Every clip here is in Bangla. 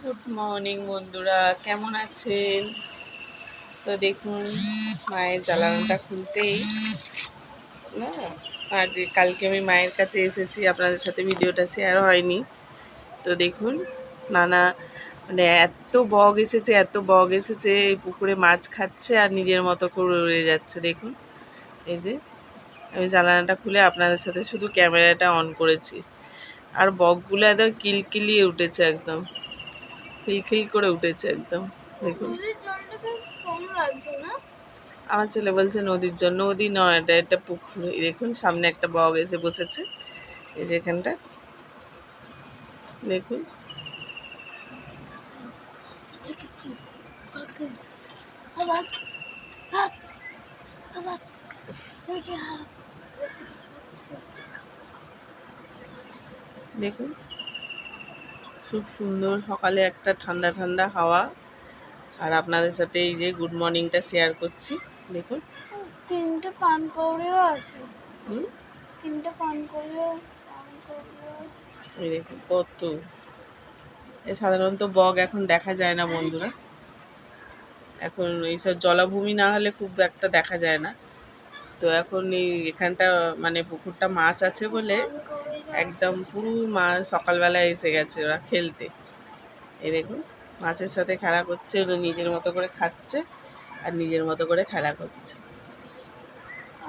গুড মর্নিং বন্ধুরা, কেমন আছেন? তো দেখুন, মায়ের জ্বালানোটা খুলতেই না, আর কালকে আমি মায়ের কাছে এসেছি, আপনাদের সাথে ভিডিওটা শেয়ার হয়নি। তো দেখুন, নানা মানে এত বগ এসেছে, এই পুকুরে মাছ খাচ্ছে আর নিজের মতো করে উড়ে যাচ্ছে। দেখুন, এই যে আমি জ্বালানাটা খুলে আপনাদের সাথে শুধু ক্যামেরাটা অন করেছি, আর বকগুলো একদম কিলকিলিয়ে উঠেছে, একদম খিলখিল করে উঠেছে একদম। দেখুন, আমার ছেলে বলছে নদীর জল, নদী নয়, এটা পুকুর। দেখুন, সামনে একটা বগ এসে বসেছে, এই যে এখানটা দেখুন। দেখুন, খুব সুন্দর সকালে একটা ঠান্ডা ঠান্ডা হাওয়া, আর আপনাদের সাথে এই যে গুড মর্নিংটা শেয়ার করছি। দেখুন, তিনটে পানকৌড়িও আছে, হুম, তিনটে পানকৌড়িও। এই দেখুন কত। সাধারণত বগ এখন দেখা যায় না বন্ধুরা, এখন এইসব জলাভূমি না হলে খুব একটা দেখা যায় না। তো এখন এই এখানটা মানে পুকুরটা মাছ আছে বলে একদম পুরো মাছ সকালবেলায় এসে গেছে ওরা খেলতে। এই দেখুন, মাছের সাথে খেলা করছে, ওরা নিজের মতো করে খাচ্ছে আর নিজের মতো করে খেলা করছে।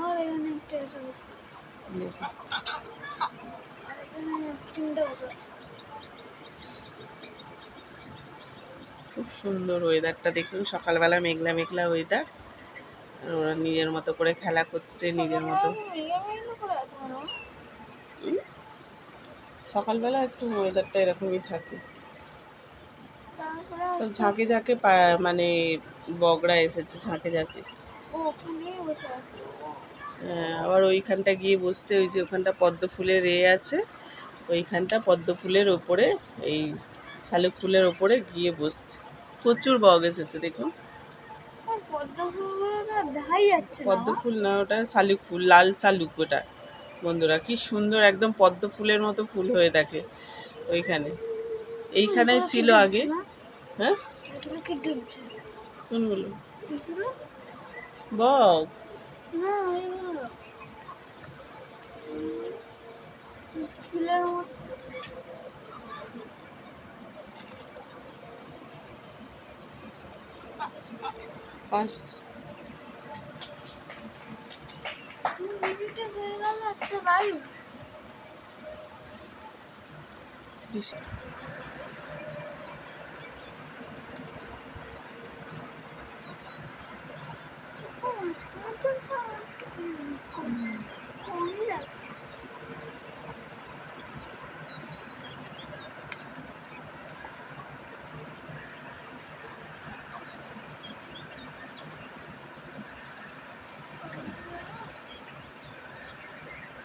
আর এখানে একটা এসে বসে আছে। দেখুন, আর এখানে তিনটে বসে আছে। খুব সুন্দর ওয়েদারটা দেখুন, সকালবেলা মেঘলা মেঘলা ওয়েদার, আর ওরা নিজের মতো করে খেলা করছে নিজের মতো। হুম, সকালবেলা একটু ওয়েদারটা এরকমই থাকে। সব ঝাঁকে ঝাঁকে মানে বগরা এসেছে ঝাঁকে ঝাঁকে। আবার ওইখানটা গিয়ে বসছে, ওই যে ওখানটা পদ্ম ফুলের আছে, ওইখানটা পদ্ম ফুলের ওপরে, এই শালুক ফুলের ওপরে গিয়ে বসছে। প্রচুর বগ এসেছে দেখুন। পদ্ম ফুল না, ওটা শালুক ফুল, লাল শালুক ওটা বন্ধুরা। কি সুন্দর, একদম পদ্ম ফুলের মতো ফুল হয়ে থাকে ওইখানে। এইখানে ছিল আগে। হ্যাঁ, কোনগুলো? বগ ফার্স্ট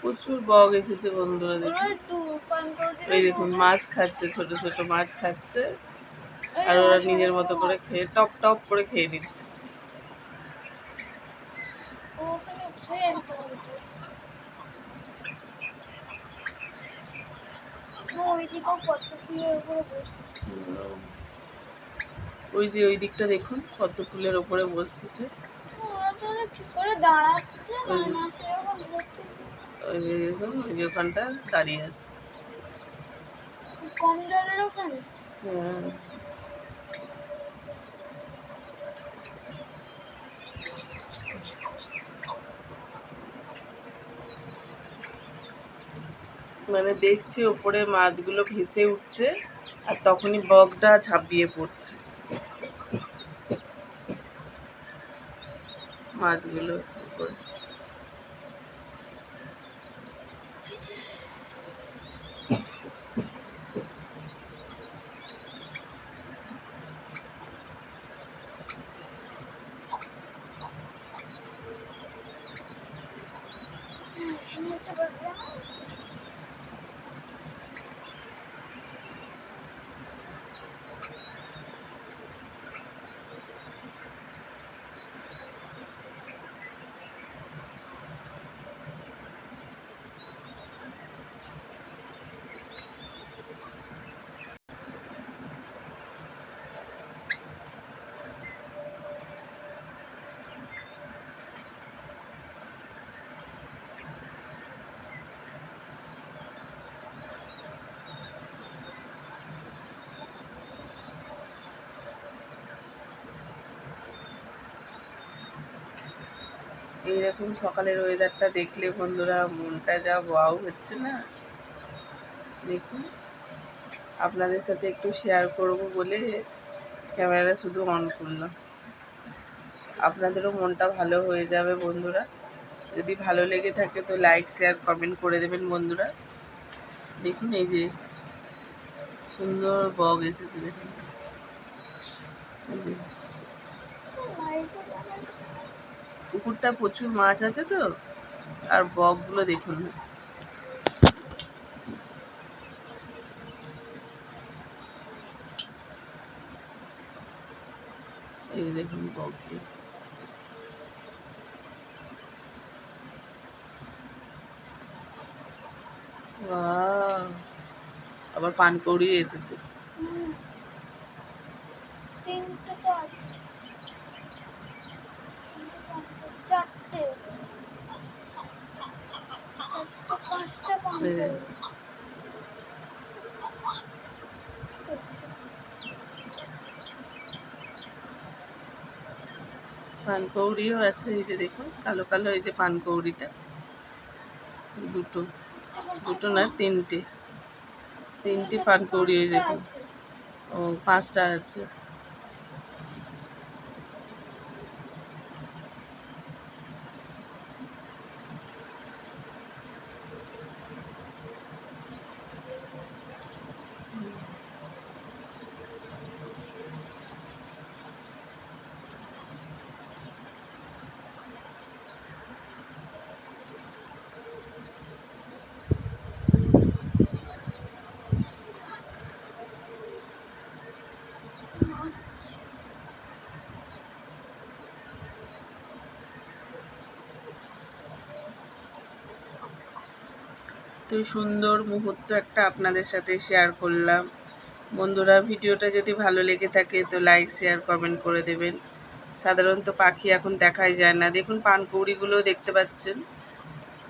প্রচুর বগ এসেছে বন্ধুরা। দেখুন, এই দেখুন মাছ খাচ্ছে, ছোট ছোট মাছ খাচ্ছে, আর ওরা নিজের মতো করে খেয়ে টপ টপ করে খেয়ে নিচ্ছে। ওই যে ওই দিকটা দেখুন, পদ্ম ফুলের ওপরে বসেছে। ওই যে দেখুন, ওই যে ওখানটা দাঁড়িয়ে আছে। কম জলের ওখানে হ্যাঁ, মানে দেখছি ওপরে মাছগুলো ভেসে উঠছে, আর তখনই বগটা ঝাঁপিয়ে পড়ছে মাছগুলো উপরে। এইরকম সকালের ওয়েদারটা দেখলে বন্ধুরা মনটা যা ওয়াও হচ্ছে না। দেখুন, আপনাদের সাথে একটু শেয়ার করব বলে ক্যামেরা শুধু অন করলাম। আপনাদেরও মনটা ভালো হয়ে যাবে বন্ধুরা। যদি ভালো লেগে থাকে তো লাইক শেয়ার কমেন্ট করে দেবেন বন্ধুরা। দেখুন এই যে সুন্দর বগ এসেছে, দেখুন এই যে। পুকুরটা প্রচুর মাছ আছে তো, আর বগগুলো দেখুন না। এই দেখুন বগগুলো। ওয়াও, আবার পানকৌড়ি এসেছে। তিনটে তো আছে, চারটে, পাঁচটা পাঁচটা। পানকৌড়িও আছে, এই যে দেখুন কালো কালো, এই যে পানকৌড়িটা দুটো, দুটো না তিনটে, তিনটে পানকৌড়ি এই দেখুন। ও 5টা আছে। তো সুন্দর মুহূর্ত একটা আপনাদের সাথে শেয়ার করলাম বন্ধুরা। ভিডিওটা যদি ভালো লেগে থাকে তো লাইক শেয়ার কমেন্ট করে দেবেন। সাধারণত পাখি এখন দেখাই যায় না। দেখুন পানকৌড়িগুলো দেখতে পাচ্ছেন,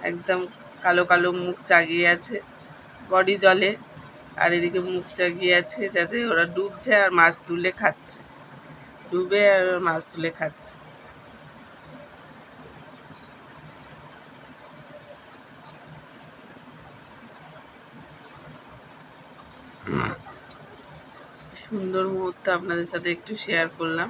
একদম কালো কালো মুখ জাগিয়ে আছে, বডি জলে, আর এদিকে মুখ জাগিয়ে আছে, যাতে ওরা ডুবছে আর মাছ তুলে খাচ্ছে, ডুবে আর মাছ তুলে খাচ্ছে। সুন্দর মুহূর্ত আপনাদের সাথে একটু শেয়ার করলাম।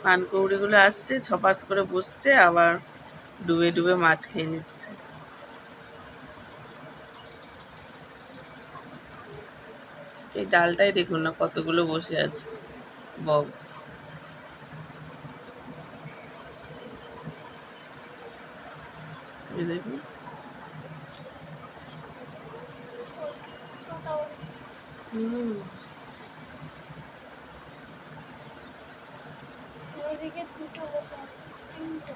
পানকৌড়িগুলো আসছে, ছপাস করে বসছে, আবার ডুবে ডুবে মাছ খেয়ে নিচ্ছে। এই ডালটাই দেখুন না কতগুলো বসে আছে বগ। এই দেখুন, ওইদিকে দুটো বসে আছে, তিনটে।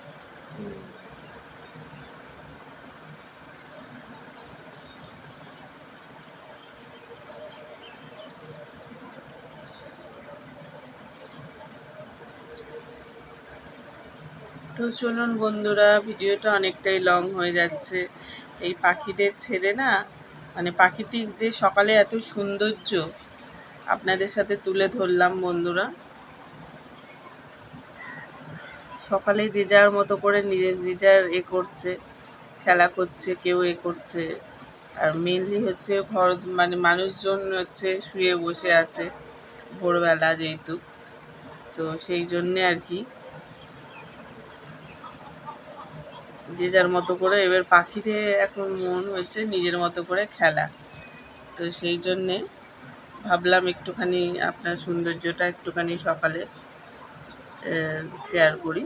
তো চলুন বন্ধুরা, ভিডিওটা অনেকটাই লং হয়ে যাচ্ছে। এই পাখিদের ছেড়ে না, মানে প্রাকৃতিক যে সকালে এত সৌন্দর্য আপনাদের সাথে তুলে ধরলাম বন্ধুরা। সকালে যে যার মতো করে যে যার করছে, খেলা করছে, কেউ করছে। আর মেনলি হচ্ছে ঘর, মানে মানুষজন হচ্ছে শুয়ে বসে আছে ভোরবেলা যেহেতু, তো সেই জন্যে আর কি যে যার মতো করে। এবার পাখিদের এখন মন হচ্ছে নিজের মতো করে খেলা, তো সেই জন্যে ভাবলাম একটুখানি আপনার সৌন্দর্যটা একটুখানি সকালে শেয়ার করি।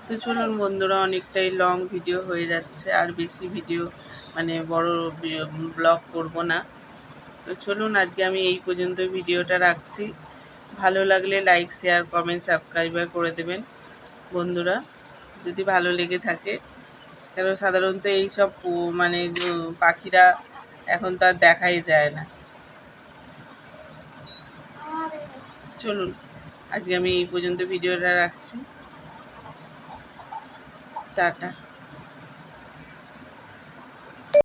তো চলুন বন্ধুরা, অনেকটাই লং ভিডিও হয়ে যাচ্ছে, আর বেশি ভিডিও মানে বড় ব্লগ করব না। তো চলুন আজকে আমি এই পর্যন্ত ভিডিওটা রাখছি। ভালো লাগলে লাইক শেয়ার কমেন্ট সাবস্ক্রাইব করে দেবেন বন্ধুরা, যদি ভালো লেগে থাকে। কেন সাধারণত এইসব মানে পাখিরা এখন তো আর দেখাই যায় না। চলুন আজকে আমি এই পর্যন্ত ভিডিওটা রাখছি। টাটা।